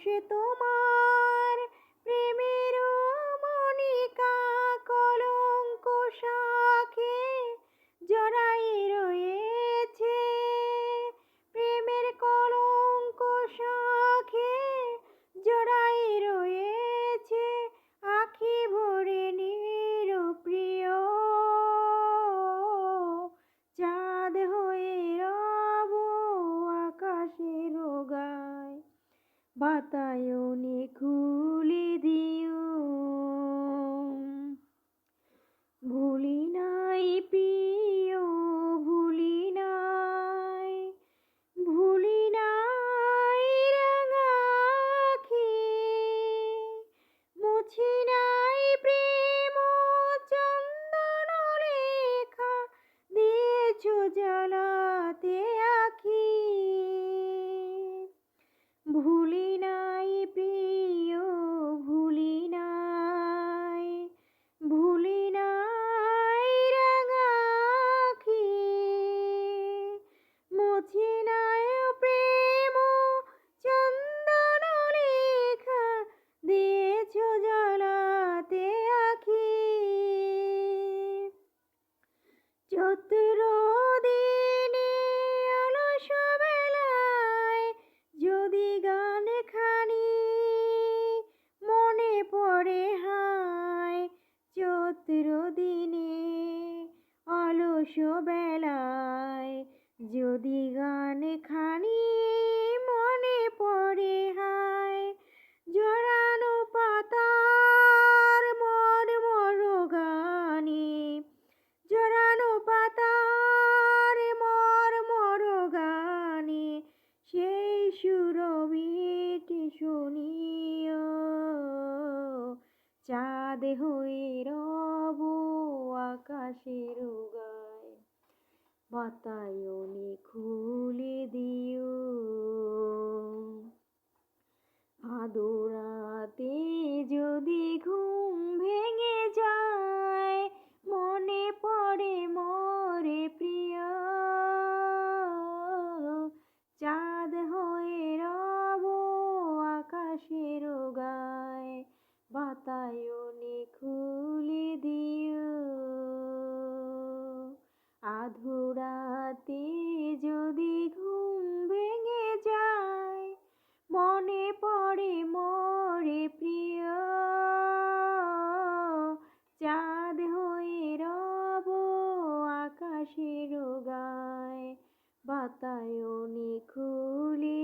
সে তোমার প্রেমের মনিকা কলঙ্ক শাখে জড়াই রয়েছে, প্রেমের কলঙ্ক শাখে জড়াই রয়েছে, আখি ভরে নিরপ্রিয় চাঁদ হয়ে রব আকাশের গায়, বাতায়নে খুলে দিও। ভুলি নাই প্রিয়, ভুলি নাই, ভুলি নাই রাঙা আঁখি, মুছি নাই প্রেম চন্দন লেখা, দিয়েছ জ্বালাতে আঁখি। ভুলি নাই প্রিয়, ভুলি নাই, ভুলি নাই রাঙা আঁখি, মুছি নাই প্রেম চন্দন লেখা, দিয়েছ জ্বালাতে আঁখি। চতুর দিনে অলস বেলায় যদি গান খানি মনে পড়ে হায়, চতুর দিনে অলস বেলায় যদি গান খানি মনে পড়ে হায়, জড়ানো পাতার মর্মর গানে, জড়ানো পাতার মর্মর গানে, সেই সুরবিটি শুনিও, চাঁদ হয়ে রব আকাশের গায়, বাতায়নে খুলে দিও। আদরাতে যদি ঘুম ভেঙে যায়, মনে পড়ে মোরে প্রিয়, চাঁদ হয়ে রব আকাশের গায়, বাতায়নে খুলে দিও। আধরাতে যদি ঘুম ভেঙে যায়, মনে পড়ে মোরে প্রিয়, চাঁদ হয়ে রব আকাশের গায়, বাতায়নে খুলে